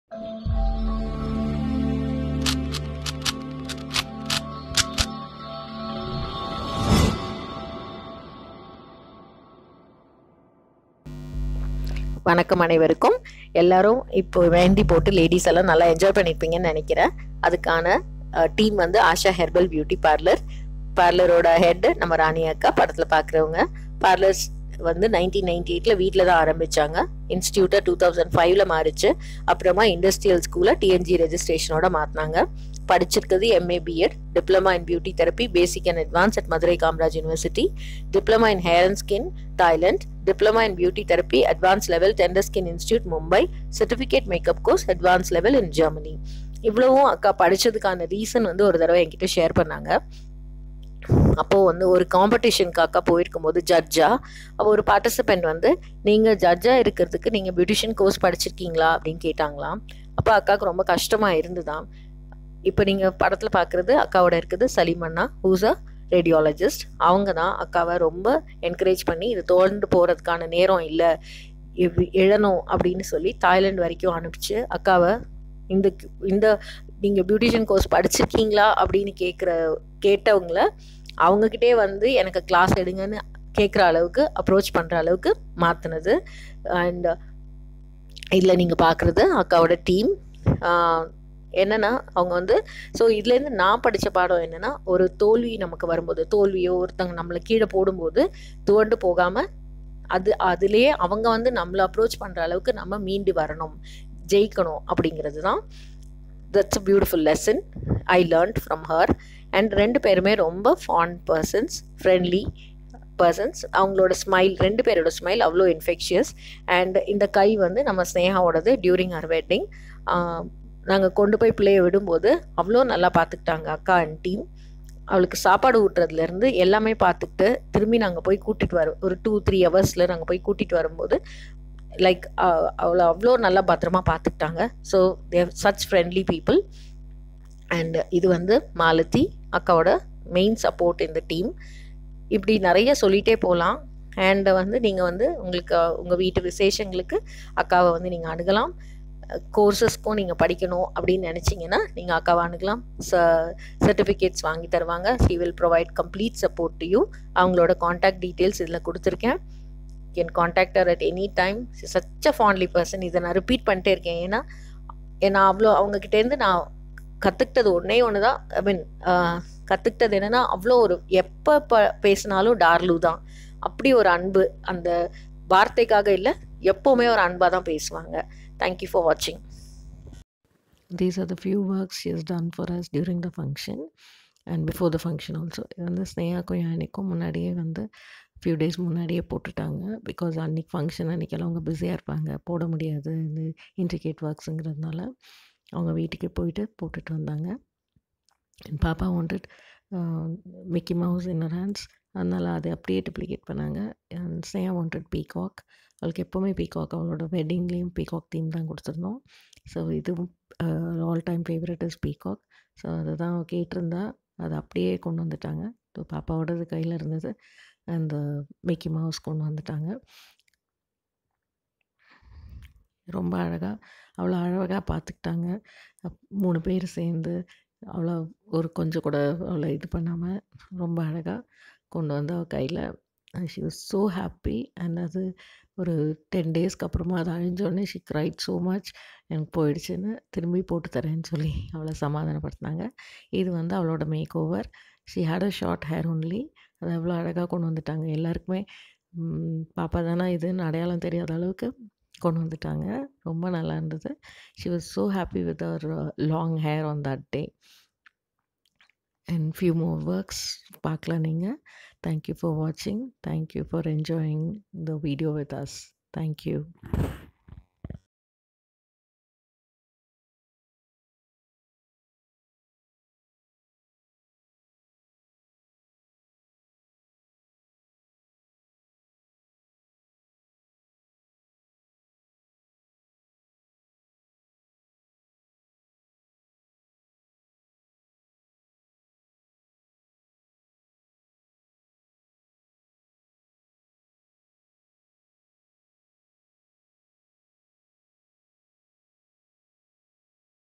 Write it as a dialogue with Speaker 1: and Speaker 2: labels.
Speaker 1: வணக்கம் அனைவருக்கும். எல்லாரும் இப்போ மெஹந்தி போட்டு லேடிஸ் எல்லாம் நல்லா என்ஜாய் பண்ணியிருப்பீங்கன்னு நினைக்கிறேன். அதுக்கான டீம் வந்து ஆஷா ஹெர்பல் பியூட்டி பார்லரோட ஹெட் நம்ம ராணி அக்கா. படத்தில் பார்க்குறவங்க பார்லர்ஸ் வந்து 1998 வீட்டில் தான் ஆரம்பித்தாங்க. இன்ஸ்டியூட்டை 2005 மாறிச்சு. அப்புறமா இண்டஸ்ட்ரியல் ஸ்கூலை டிஎன்ஜி ரெஜிஸ்ட்ரேஷனோட மாற்றினாங்க. படிச்சிருக்கிறது MA BEd, diploma in beauty therapy basic and advance at Madurai Kamaraj university, diploma in hair and skin Thailand, diploma in beauty therapy advance level tender skin institute Mumbai, certificate makeup course advance level in Germany. இவ்வளவும் அக்கா படிச்சதுக்கான reason வந்து ஒரு தடவை என்கிட்ட share பண்ணாங்க. அப்போ வந்து ஒரு காம்படிஷனுக்கு அக்கா போயிருக்கும் போது ஜட்ஜா ஒரு பார்ட்டிசிபென்ட் வந்து நீங்க ஜட்ஜா இருக்கிறதுக்கு நீங்க பியூட்டிஷியன் கோர்ஸ் படிச்சிருக்கீங்களா அப்படின்னு கேட்டாங்களாம். அப்போ அக்காவுக்கு ரொம்ப கஷ்டமா இருந்துதான். இப்போ நீங்கள் படத்தில் பார்க்குறது அக்காவோட இருக்குது சலீமண்ணா, ஹூஸ் அ ரேடியாலஜிஸ்ட். அவங்க தான் அக்காவை ரொம்ப என்கரேஜ் பண்ணி இது தோண்டு போகிறதுக்கான நேரம் இல்லை, எழணும் அப்படின்னு சொல்லி தாய்லாந்து வரைக்கும் அனுப்பிச்சு அக்காவை இந்த நீங்கள் பியூட்டிஷியன் கோர்ஸ் படிச்சிருக்கீங்களா அப்படின்னு கேட்டவங்கள அவங்கக்கிட்டே வந்து எனக்கு கிளாஸ் எடுங்கன்னு கேட்குற அளவுக்கு அப்ரோச் பண்ணுற அளவுக்கு மாற்றினது. அண்ட் இதில் நீங்கள் பார்க்குறது அக்காவோட டீம். என்னன்னா அவங்க வந்து இதுலேருந்து நான் படித்த பாடம் என்னன்னா, ஒரு தோல்வி நமக்கு வரும்போது, தோல்வியோ ஒருத்தங்க நம்மளை கீழே போடும்போது துவண்டு போகாமல் அதுலேயே அவங்க வந்து நம்மளை அப்ரோச் பண்ணுற அளவுக்கு நம்ம மீண்டு வரணும், ஜெயிக்கணும் அப்படிங்கிறது தான். That's a beautiful lesson I learned from her. And ரெண்டு பேருமே ரொம்ப ஃபாண்ட் பர்சன்ஸ், ஃப்ரெண்ட்லி பர்சன்ஸ். அவங்களோட ஸ்மைல், ரெண்டு பேரோட ஸ்மைல் அவ்வளோ இன்ஃபெக்ஷியஸ். அண்ட் இந்த கை வந்து நம்ம ஸ்னேகாவோடது. டியூரிங் ஹர் வெட்டிங் நாங்கள் கொண்டு போய் பிள்ளையை விடும்போது அவ்வளோ நல்லா பார்த்துக்கிட்டாங்க அக்கா அண்ட் டீம். அவளுக்கு சாப்பாடு ஊட்டுறதுலேருந்து எல்லாமே பார்த்துக்கிட்டு திரும்பி நாங்கள் போய் கூட்டிகிட்டு ஒரு 2-3 ஹவர்ஸில் நாங்கள் போய் கூட்டிகிட்டு வரும்போது லைக் அவளை அவ்வளோ நல்லா பத்திரமா பார்த்துக்கிட்டாங்க. So they're such friendly people. And இது வந்து மாலதி அக்காவோட மெயின் சப்போர்ட் இந்த டீம். இப்படி நிறைய சொல்லிகிட்டே போகலாம். அண்ட் வந்து நீங்கள் வந்து உங்களுக்கு உங்கள் வீட்டு விசேஷங்களுக்கு அக்காவை வந்து நீங்கள் அணுகலாம். கோர்சஸ்க்கும் நீங்கள் படிக்கணும் அப்படின்னு நினச்சிங்கன்னா நீங்கள் அக்காவை அணுகலாம். சர்டிஃபிகேட்ஸ் வாங்கி தருவாங்க. She will provide complete support to you. அவங்களோட காண்டாக்ட் டீட்டெயில்ஸ் இதில் கொடுத்துருக்கேன். Can contact her at any time. Such a fondly person. இதை நான் ரிப்பீட் பண்ணிட்டே இருக்கேன். ஏன்னா அவ்வளோ அவங்கக்கிட்டேருந்து நான் கற்றுக்கிட்டது ஒன்று தான். ஐ மீன் கற்றுக்கிட்டது என்னென்னா, அவ்வளோ ஒரு எப்போ பேசினாலும் டார்லு தான். அப்படி ஒரு அன்பு, அந்த வார்த்தைக்காக இல்லை, எப்போவுமே ஒரு அன்பாக தான் பேசுவாங்க. Thank you for watching.
Speaker 2: These are the few works she has done for us during the function and before the function also. இது வந்து ஸ்னேகாக்கும் எனக்கும் முன்னாடியே வந்து ஃபியூ டேஸ் முன்னாடியே போட்டுட்டாங்க. பிகாஸ் அன்றைக்கி ஃபங்க்ஷன் அன்றைக்கெல்லாம் அவங்க பிஸியாக இருப்பாங்க, போட முடியாது இந்த இன்ட்ரிகேட் ஒர்க்ஸுங்கிறதுனால. அவங்க வீட்டுக்கு போயிட்டு போட்டுட்டு வந்தாங்க. என் பாப்பா wanted Mickey mouse in her hands, அதனால் அதை அப்படியே டூப்ளிகேட் பண்ணாங்க. And Sneha wanted peacock. அவளுக்கு எப்போவுமே பீகாக், அவளோட வெட்டிங்லேயும் பீகாக் தீம் தான் கொடுத்துருந்தோம். ஸோ இதுவும் all time favourite is peacock. So அதை தான் அவள் கேட்டிருந்தா, அதை அப்படியே கொண்டு வந்துட்டாங்க. ஸோ பாப்பாவோடது கையில் இருந்தது, அந்த மிக்கி மவுஸ் கொண்டு வந்துட்டாங்க. ரொம்ப அழகாக, அவ்வளோ அழகாக பார்த்துக்கிட்டாங்க. 3 பேர் சேர்ந்து அவ்வளோ கொஞ்சம் கூட அவளை இது பண்ணாமல் ரொம்ப அழகாக கொண்டு வந்து அவள் கையில். She was so happy. And அது ஒரு 10 டேஸ்க்கு அப்புறமா அது அழிஞ்சோடனே ஷி க்ரைட் ஸோ மச். எனக்கு போயிடுச்சுன்னு திரும்பி போட்டு தரேன்னு சொல்லி அவளை சமாதானப்படுத்தினாங்க. இது வந்து அவளோட makeover. She had a short hair only. அது அவ்வளோ அழகாக கொண்டு வந்துட்டாங்க. எல்லாருக்குமே பாப்பா தானே இதுன்னு அடையாளம் தெரியாத அளவுக்கு கொண்டு வந்துட்டாங்க. ரொம்ப நல்லா இருந்தது. She was so happy with her long hair on that day. And few more works பார்க்கலாம் நீங்கள். Thank you for watching. Thank you for enjoying the video with us. Thank you.